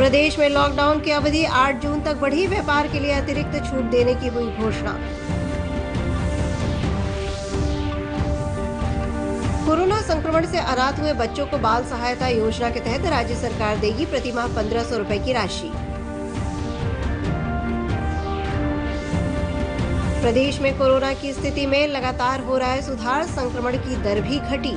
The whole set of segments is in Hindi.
प्रदेश में लॉकडाउन की अवधि 8 जून तक बढ़ी। व्यापार के लिए अतिरिक्त छूट देने की हुई घोषणा। कोरोना संक्रमण से अनाथ हुए बच्चों को बाल सहायता योजना के तहत राज्य सरकार देगी प्रतिमाह 1500 रुपए की राशि। प्रदेश में कोरोना की स्थिति में लगातार हो रहा है सुधार, संक्रमण की दर भी घटी।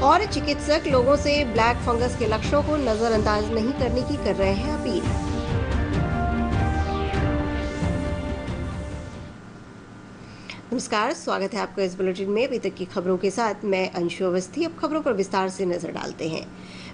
और चिकित्सक लोगों से ब्लैक फंगस के लक्षणों को नजरअंदाज नहीं करने की कर रहे हैं अपील। नमस्कार, स्वागत है आपका इस बुलेटिन में। अभी तक की खबरों के साथ मैं अंशु अवस्थी। अब खबरों पर विस्तार से नजर डालते हैं।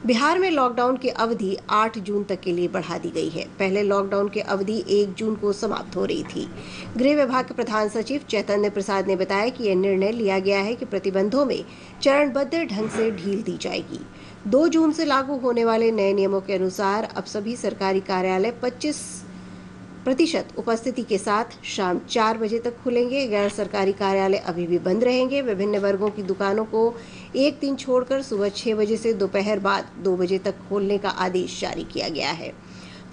बिहार में लॉकडाउन की अवधि 8 जून तक के लिए बढ़ा दी गई है। पहले लॉकडाउन की अवधि 1 जून को समाप्त हो रही थी। गृह विभाग के प्रधान सचिव चैतन्य प्रसाद ने बताया कि यह निर्णय लिया गया है कि प्रतिबंधों में चरणबद्ध ढंग से ढील दी जाएगी। 2 जून से लागू होने वाले नए नियमों के अनुसार अब सभी सरकारी कार्यालय 25% उपस्थिति के साथ शाम 4 बजे तक खुलेंगे। गैर सरकारी कार्यालय अभी भी बंद रहेंगे। विभिन्न वर्गों की दुकानों को एक दिन छोड़कर सुबह 6 बजे से दोपहर बाद 2 बजे तक खोलने का आदेश जारी किया गया है।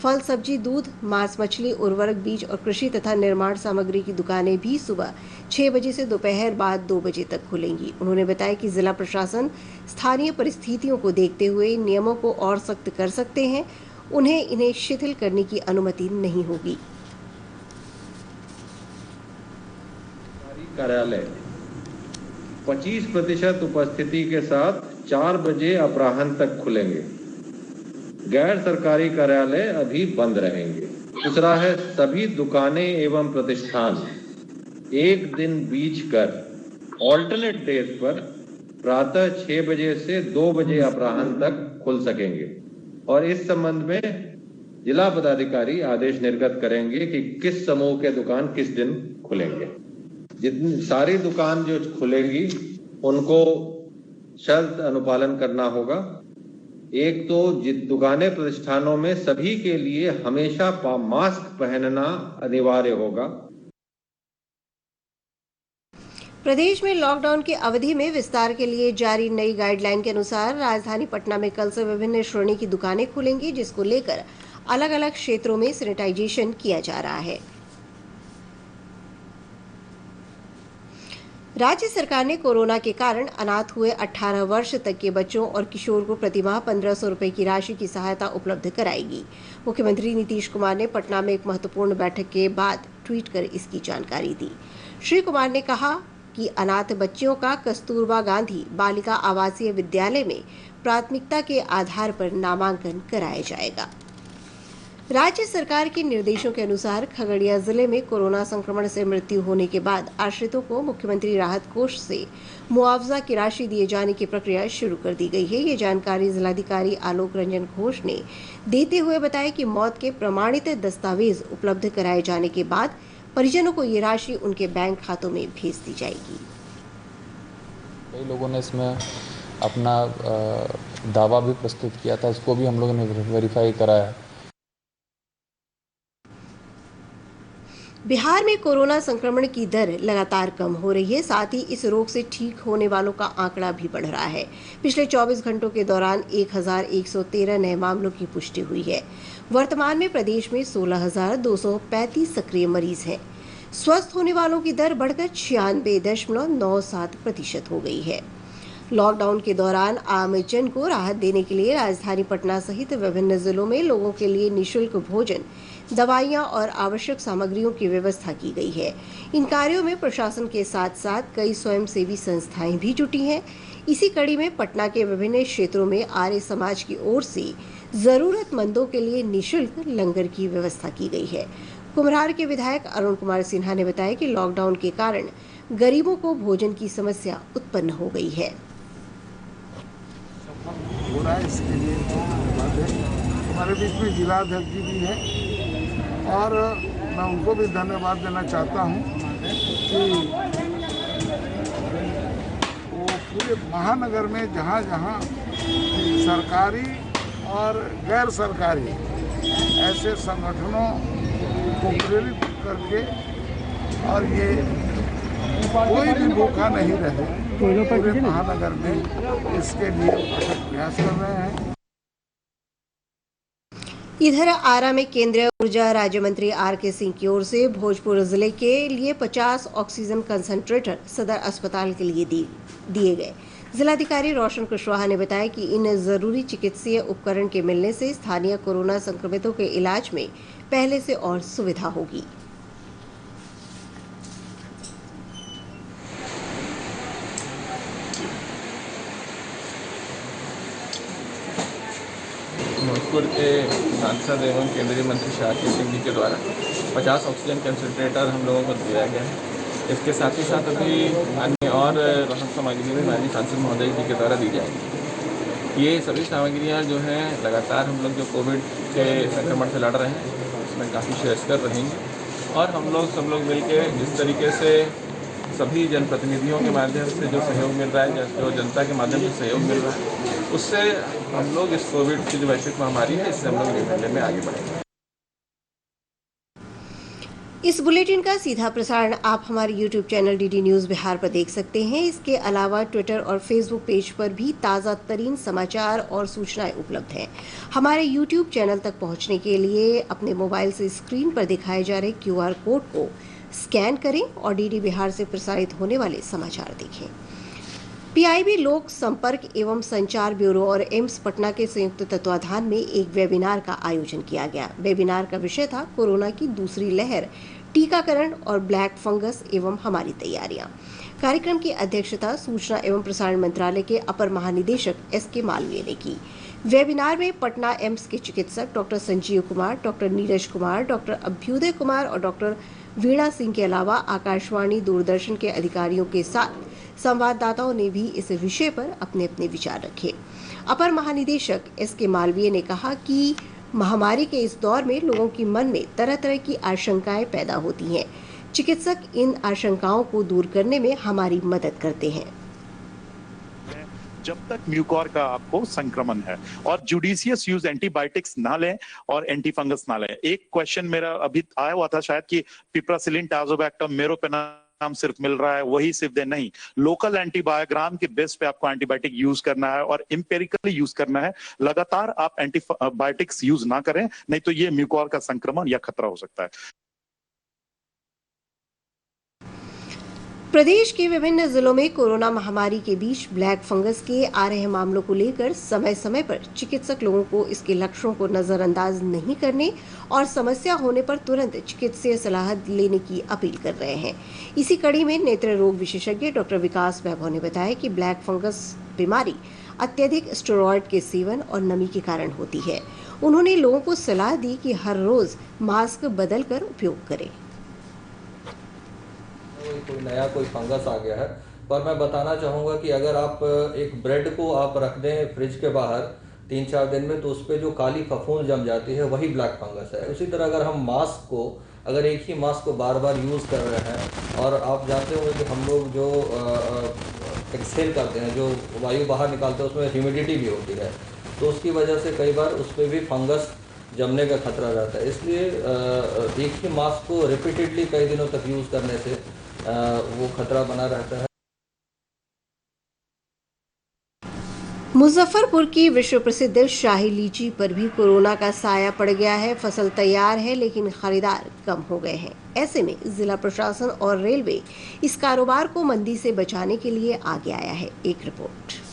फल, सब्जी, दूध, मांस, मछली, उर्वरक, बीज और कृषि तथा निर्माण सामग्री की दुकानें भी सुबह 6 बजे से दोपहर बाद 2 बजे तक खुलेंगी। उन्होंने बताया कि जिला प्रशासन स्थानीय परिस्थितियों को देखते हुए नियमों को और सख्त कर सकते हैं। इन्हें शिथिल करने की अनुमति नहीं होगी। कार्यालय 25% उपस्थिति के साथ 4 बजे अपराह्न तक खुलेंगे। गैर सरकारी कार्यालय अभी बंद रहेंगे। दूसरा है, सभी दुकानें एवं प्रतिष्ठान एक दिन बीच कर ऑल्टरनेट डेज पर प्रातः 6 बजे से 2 बजे अपराह्न तक खुल सकेंगे और इस संबंध में जिला पदाधिकारी आदेश निर्गत करेंगे कि किस समूह के दुकान किस दिन खुलेंगे। जितनी सारी दुकान जो खुलेंगी उनको शर्त अनुपालन करना होगा। एक तो दुकानें प्रतिष्ठानों में सभी के लिए हमेशा मास्क पहनना अनिवार्य होगा। प्रदेश में लॉकडाउन की अवधि में विस्तार के लिए जारी नई गाइडलाइन के अनुसार राजधानी पटना में कल से विभिन्न श्रेणी की दुकानें खुलेंगी, जिसको लेकर अलग अलग क्षेत्रों में सैनिटाइजेशन किया जा रहा है। राज्य सरकार ने कोरोना के कारण अनाथ हुए 18 वर्ष तक के बच्चों और किशोर को प्रतिमाह 1500 रुपए की राशि की सहायता उपलब्ध कराएगी। मुख्यमंत्री नीतीश कुमार ने पटना में एक महत्वपूर्ण बैठक के बाद ट्वीट कर इसकी जानकारी दी। श्री कुमार ने कहा कि अनाथ बच्चियों का कस्तूरबा गांधी बालिका आवासीय विद्यालय में प्राथमिकता के आधार पर नामांकन कराया जाएगा। राज्य सरकार के निर्देशों के अनुसार खगड़िया जिले में कोरोना संक्रमण से मृत्यु होने के बाद आश्रितों को मुख्यमंत्री राहत कोष से मुआवजा की राशि दिए जाने की प्रक्रिया शुरू कर दी गई है। ये जानकारी जिलाधिकारी आलोक रंजन घोष ने देते हुए बताया कि मौत के प्रमाणित दस्तावेज उपलब्ध कराए जाने के बाद परिजनों को ये राशि उनके बैंक खातों में भेज दी जाएगी। कई लोगों ने इसमें अपना दावा भी प्रस्तुत किया था, इसको भी हम लोगों ने वेरीफाई कराया। बिहार में कोरोना संक्रमण की दर लगातार कम हो रही है। साथ ही इस रोग से ठीक होने वालों का आंकड़ा भी बढ़ रहा है। पिछले 24 घंटों के दौरान 1113 नए मामलों की पुष्टि हुई है। वर्तमान में प्रदेश में 16,235 सक्रिय मरीज हैं। स्वस्थ होने वालों की दर बढ़कर 96.97% हो गई है। लॉकडाउन के दौरान आम जन को राहत देने के लिए राजधानी पटना सहित विभिन्न जिलों में लोगों के लिए निःशुल्क भोजन, दवाइयां और आवश्यक सामग्रियों की व्यवस्था की गई है। इन कार्यों में प्रशासन के साथ साथ कई स्वयंसेवी संस्थाएं भी जुटी हैं। इसी कड़ी में पटना के विभिन्न क्षेत्रों में आर्य समाज की ओर से जरूरतमंदों के लिए निःशुल्क लंगर की व्यवस्था की गई है। कुम्हरार के विधायक अरुण कुमार सिन्हा ने बताया कि लॉकडाउन के कारण गरीबों को भोजन की समस्या उत्पन्न हो गई है। हो रहा है, इसके लिए हमारे बीच में जिलाध्यक्ष जी भी हैं और मैं उनको भी धन्यवाद देना चाहता हूं कि वो पूरे महानगर में जहां जहां सरकारी और गैर सरकारी ऐसे संगठनों को प्रेरित करके और ये कोई भी भूखा नहीं रहे, पूरे महानगर में इसके लिए अथक प्रयास कर रहे हैं। इधर आरा में केंद्रीय ऊर्जा राज्य मंत्री आर.के. सिंह की ओर से भोजपुर जिले के लिए 50 ऑक्सीजन कंसंट्रेटर सदर अस्पताल के लिए दिए गए। जिलाधिकारी रोशन कुशवाहा ने बताया कि इन जरूरी चिकित्सीय उपकरण के मिलने से स्थानीय कोरोना संक्रमितों के इलाज में पहले से और सुविधा होगी। भोजपुर के सांसद एवं केंद्रीय मंत्री श्री आर.के. सिंह जी के द्वारा 50 ऑक्सीजन कंसंट्रेटर हम लोगों को दिया गया है। इसके साथ ही साथ अभी अन्य और राहत सामग्री भी माननीय सांसद महोदय जी के द्वारा दी जाएगी। ये सभी सामग्रियाँ जो हैं लगातार हम लोग जो कोविड के संक्रमण से लड़ रहे हैं उसमें काफ़ी श्रेयस्कर रहेंगे और हम लोग सब लोग मिलकर जिस तरीके से सभी जनप्रतिनिधियों के माध्यम से जो सहयोग मिल रहा है, जो जनता के माध्यम से सहयोग मिल रहा है, उससे हम लोग इस कोविड की जो वैश्विक महामारी है इससे हम लोग निपटने में आगे बढ़ेंगे। इस बुलेटिन का सीधा प्रसारण आप हमारे YouTube channel DD news Bihar पर देख सकते हैं। इसके अलावा ट्विटर और फेसबुक पेज पर भी ताज़ा तरीन समाचार और सूचनाएं उपलब्ध हैं। हमारे YouTube चैनल तक पहुंचने के लिए अपने मोबाइल से स्क्रीन पर दिखाए जा रहे QR कोड को स्कैन करें और DD बिहार से प्रसारित होने वाले समाचार देखें। PIB लोक संपर्क एवं संचार ब्यूरो और एम्स पटना के संयुक्त तत्वाधान में एक वेबिनार का आयोजन किया गया। वेबिनार का विषय था कोरोना की दूसरी लहर, टीकाकरण और ब्लैक फंगस एवं हमारी तैयारियां। कार्यक्रम की अध्यक्षता सूचना एवं प्रसारण मंत्रालय के अपर महानिदेशक S.K. मालवीय ने की। वेबिनार में पटना एम्स के चिकित्सक doctor Sanjeev Kumar, doctor Neeraj Kumar, doctor Abhyuday Kumar और डॉक्टर वीणा सिंह के अलावा आकाशवाणी, दूरदर्शन के अधिकारियों के साथ संवाददाताओं ने भी इस विषय पर अपने अपने विचार रखे। अपर महानिदेशक S.K. मालवीय ने कहा कि महामारी के इस दौर में लोगों के मन में तरह तरह की आशंकाएं पैदा होती हैं। चिकित्सक इन आशंकाओं को दूर करने में हमारी मदद करते हैं। जब तक म्यूकोर का आपको संक्रमण है और जुडिशियस यूज एंटीबायोटिक्स ना लें और एंटी फंगस ना लें। एक क्वेश्चन मेरा अभी आया हुआ था शायद कि पिप्रासिलिन, टाजोबैक्टम, मेरोपेनाम सिर्फ मिल रहा है, वही सिर्फ दे नहीं, लोकल एंटीबायोग्राम के बेस पे आपको एंटीबायोटिक यूज करना है और एम्पेरिकली यूज करना है। लगातार आप एंटीबायोटिक्स यूज ना करें, नहीं तो ये म्यूकोर का संक्रमण या खतरा हो सकता है। प्रदेश के विभिन्न जिलों में कोरोना महामारी के बीच ब्लैक फंगस के आ रहे मामलों को लेकर समय समय पर चिकित्सक लोगों को इसके लक्षणों को नजरअंदाज नहीं करने और समस्या होने पर तुरंत चिकित्सीय सलाह लेने की अपील कर रहे हैं। इसी कड़ी में नेत्र रोग विशेषज्ञ डॉक्टर विकास वैभव ने बताया कि ब्लैक फंगस बीमारी अत्यधिक स्टेरॉयड के सेवन और नमी के कारण होती है। उन्होंने लोगों को सलाह दी कि हर रोज मास्क बदलकर उपयोग करें। कोई नया कोई फंगस आ गया है, पर मैं बताना चाहूँगा कि अगर आप एक ब्रेड को आप रख दें फ्रिज के बाहर 3-4 दिन में तो उस पर जो काली फफूंद जम जाती है वही ब्लैक फंगस है। उसी तरह अगर हम मास्क को, अगर एक ही मास्क को बार बार यूज़ कर रहे हैं और आप जानते होंगे कि हम लोग जो एक्सहेल करते हैं, जो वायु बाहर निकालते हैं, उसमें ह्यूमिडिटी भी होती है, तो उसकी वजह से कई बार उस पर भी फंगस जमने का खतरा रहता है। इसलिए एक ही मास्क को रिपीटेडली कई दिनों तक यूज़ करने से वो खतरा बना रहता है। मुजफ्फरपुर की विश्व प्रसिद्ध शाही लीची पर भी कोरोना का साया पड़ गया है। फसल तैयार है लेकिन खरीदार कम हो गए हैं। ऐसे में जिला प्रशासन और रेलवे इस कारोबार को मंदी से बचाने के लिए आगे आया है। एक रिपोर्ट।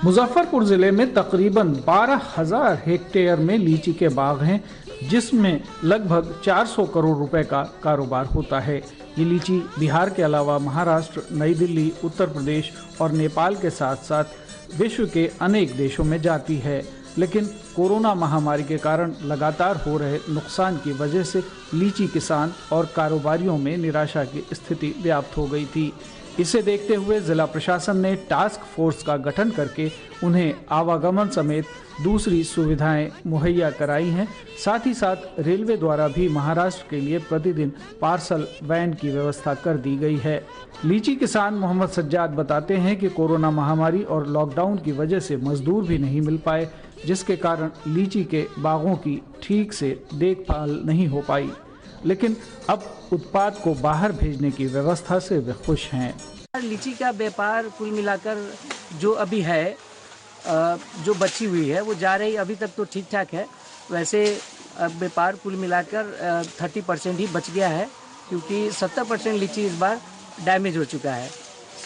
मुजफ्फरपुर जिले में तकरीबन 12,000 हेक्टेयर में लीची के बाग हैं, जिसमें लगभग 400 करोड़ रुपए का कारोबार होता है। ये लीची बिहार के अलावा महाराष्ट्र, नई दिल्ली, उत्तर प्रदेश और नेपाल के साथ साथ विश्व के अनेक देशों में जाती है। लेकिन कोरोना महामारी के कारण लगातार हो रहे नुकसान की वजह से लीची किसान और कारोबारियों में निराशा की स्थिति व्याप्त हो गई थी। इसे देखते हुए जिला प्रशासन ने टास्क फोर्स का गठन करके उन्हें आवागमन समेत दूसरी सुविधाएं मुहैया कराई हैं। साथ ही साथ रेलवे द्वारा भी महाराष्ट्र के लिए प्रतिदिन पार्सल वैन की व्यवस्था कर दी गई है। लीची किसान मोहम्मद सज्जाद बताते हैं कि कोरोना महामारी और लॉकडाउन की वजह से मजदूर भी नहीं मिल पाए, जिसके कारण लीची के बागों की ठीक से देखभाल नहीं हो पाई। लेकिन अब उत्पाद को बाहर भेजने की व्यवस्था से वे खुश हैं। लीची का व्यापार कुल मिलाकर जो अभी है, जो बची हुई है वो जा रही, अभी तक तो ठीक ठाक है। वैसे व्यापार कुल मिलाकर 30% ही बच गया है, क्योंकि 70% लीची इस बार डैमेज हो चुका है,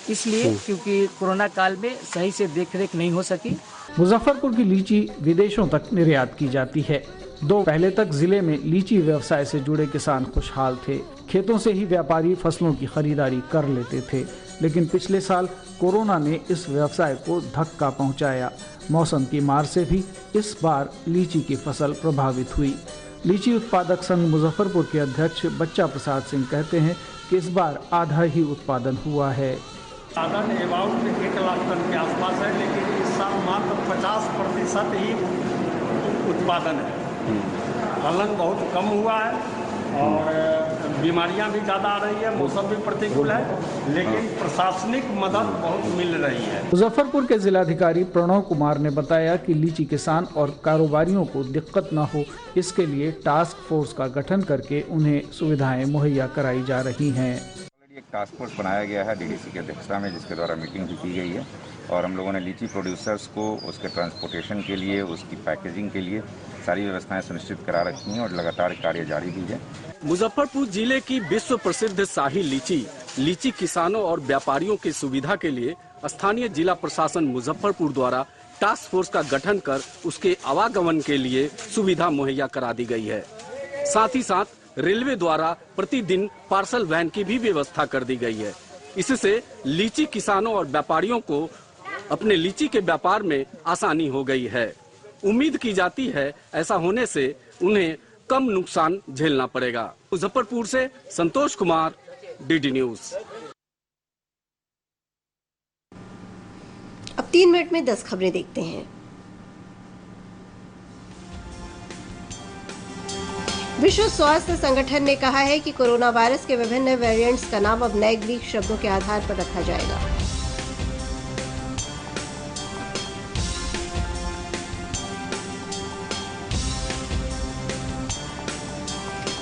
इसलिए क्योंकि कोरोना काल में सही से देखरेख नहीं हो सकी। मुजफ्फरपुर की लीची विदेशों तक निर्यात की जाती है। पहले तक जिले में लीची व्यवसाय से जुड़े किसान खुशहाल थे। खेतों से ही व्यापारी फसलों की खरीदारी कर लेते थे, लेकिन पिछले साल कोरोना ने इस व्यवसाय को धक्का पहुंचाया। मौसम की मार से भी इस बार लीची की फसल प्रभावित हुई। लीची उत्पादक संघ मुजफ्फरपुर के अध्यक्ष बच्चा प्रसाद सिंह कहते हैं कि इस बार आधा ही उत्पादन हुआ है। उत्पादन अबाउट 1 लाख टन के आसपास है, लेकिन इस साल मात्र 50% ही उत्पादन है। फलन बहुत कम हुआ है और बीमारियां भी ज़्यादा आ रही है, मौसम भी प्रतिकूल है, लेकिन प्रशासनिक मदद बहुत मिल रही है। मुजफ्फरपुर के जिलाधिकारी प्रणव कुमार ने बताया कि लीची किसान और कारोबारियों को दिक्कत न हो, इसके लिए टास्क फोर्स का गठन करके उन्हें सुविधाएं मुहैया कराई जा रही हैं। एक टास्क फोर्स बनाया गया है डीडीसी की अध्यक्षता में, जिसके द्वारा मीटिंग भी की गई है और हम लोगों ने लीची प्रोड्यूसर्स को उसके ट्रांसपोर्टेशन के लिए, उसकी पैकेजिंग के लिए सारी व्यवस्थाएं सुनिश्चित करा रखी हैं और लगातार कार्य जारी भी है। मुजफ्फरपुर जिले की विश्व प्रसिद्ध शाही लीची किसानों और व्यापारियों की सुविधा के लिए स्थानीय जिला प्रशासन मुजफ्फरपुर द्वारा टास्क फोर्स का गठन कर उसके आवागमन के लिए सुविधा मुहैया करा दी गई है। साथ ही साथ रेलवे द्वारा प्रतिदिन पार्सल वैन की भी व्यवस्था कर दी गई है। इससे लीची किसानों और व्यापारियों को अपने लीची के व्यापार में आसानी हो गई है। उम्मीद की जाती है ऐसा होने से उन्हें कम नुकसान झेलना पड़ेगा। मुजफ्फरपुर से संतोष कुमार, डीडी न्यूज। अब 3 मिनट में 10 खबरें देखते हैं। विश्व स्वास्थ्य संगठन ने कहा है कि कोरोना वायरस के विभिन्न वेरिएंट्स का नाम अब नए ग्रीक शब्दों के आधार पर रखा जाएगा।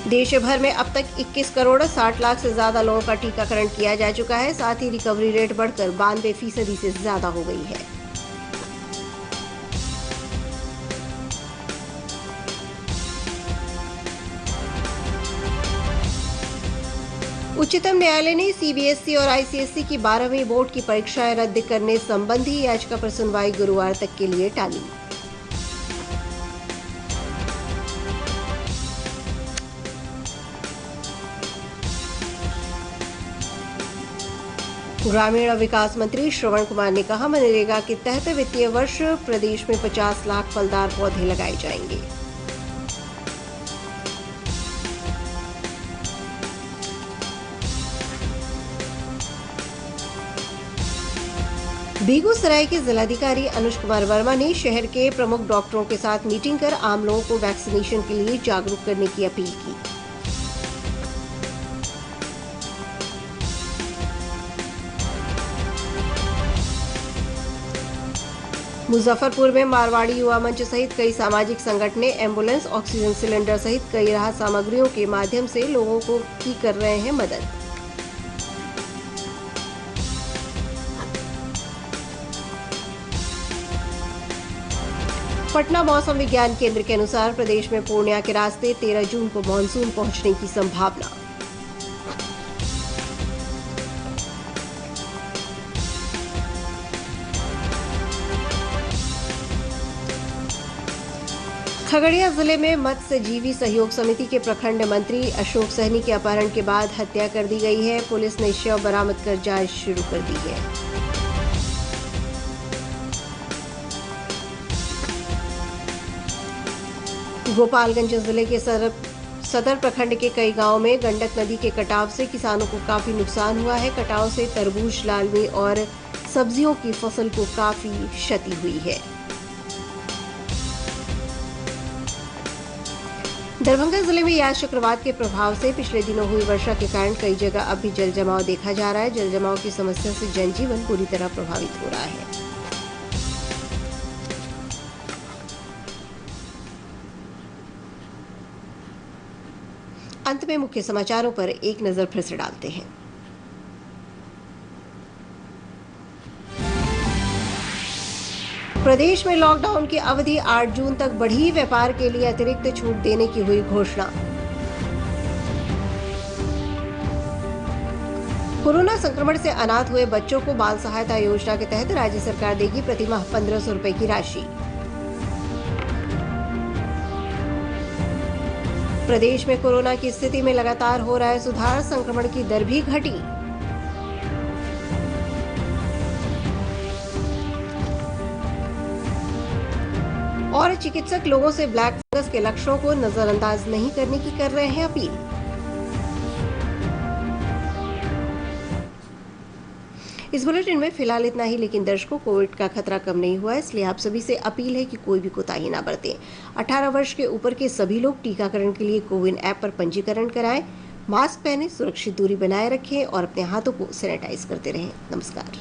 देश भर में अब तक 21 करोड़ 60 लाख से ज्यादा लोगों का टीकाकरण किया जा चुका है। साथ ही रिकवरी रेट बढ़कर 92% से ज्यादा हो गई है। उच्चतम न्यायालय ने सीबीएसई और आईसीएसई की 12वीं बोर्ड की परीक्षाएं रद्द करने संबंधी याचिका पर सुनवाई गुरुवार तक के लिए टाली। ग्रामीण विकास मंत्री श्रवण कुमार ने कहा, मनरेगा के तहत वित्तीय वर्ष प्रदेश में 50 लाख फलदार पौधे लगाए जाएंगे। बेगूसराय के जिलाधिकारी अनुज कुमार वर्मा ने शहर के प्रमुख डॉक्टरों के साथ मीटिंग कर आम लोगों को वैक्सीनेशन के लिए जागरूक करने की अपील की। मुजफ्फरपुर में मारवाड़ी युवा मंच सहित कई सामाजिक संगठनें एम्बुलेंस, ऑक्सीजन सिलेंडर सहित कई राहत सामग्रियों के माध्यम से लोगों को की कर रहे हैं मदद। पटना मौसम विज्ञान केंद्र के अनुसार प्रदेश में पूर्णिया के रास्ते 13 जून को मानसून पहुंचने की संभावना। खगड़िया जिले में मत्स्यजीवी सहयोग समिति के प्रखंड मंत्री अशोक सहनी के अपहरण के बाद हत्या कर दी गई है। पुलिस ने शव बरामद कर जांच शुरू कर दी है। गोपालगंज जिले के सदर प्रखंड के कई गांवों में गंडक नदी के कटाव से किसानों को काफी नुकसान हुआ है। कटाव से तरबूज, लालमी और सब्जियों की फसल को काफी क्षति हुई है। दरभंगा जिले में यास चक्रवात के प्रभाव से पिछले दिनों हुई वर्षा के कारण कई जगह अब भी जल जमाव देखा जा रहा है। जल जमाव की समस्या से जनजीवन पूरी तरह प्रभावित हो रहा है। अंत में मुख्य समाचारों पर एक नजर फिर से डालते हैं। प्रदेश में लॉकडाउन की अवधि 8 जून तक बढ़ी, व्यापार के लिए अतिरिक्त छूट देने की हुई घोषणा। कोरोना संक्रमण से अनाथ हुए बच्चों को बाल सहायता योजना के तहत राज्य सरकार देगी प्रतिमाह 1500 रुपए की राशि। प्रदेश में कोरोना की स्थिति में लगातार हो रहा है सुधार, संक्रमण की दर भी घटी। और चिकित्सक लोगों से ब्लैक फंगस के लक्षणों को नजरअंदाज नहीं करने की कर रहे हैं अपील। इस बुलेटिन में फिलहाल इतना ही, लेकिन दर्शकों कोविड का खतरा कम नहीं हुआ है, इसलिए आप सभी से अपील है कि कोई भी कोताही ना बरतें। 18 वर्ष के ऊपर के सभी लोग टीकाकरण के लिए कोविन ऐप पर पंजीकरण कराएं, मास्क पहनें, सुरक्षित दूरी बनाए रखें और अपने हाथों को सैनिटाइज करते रहें। नमस्कार।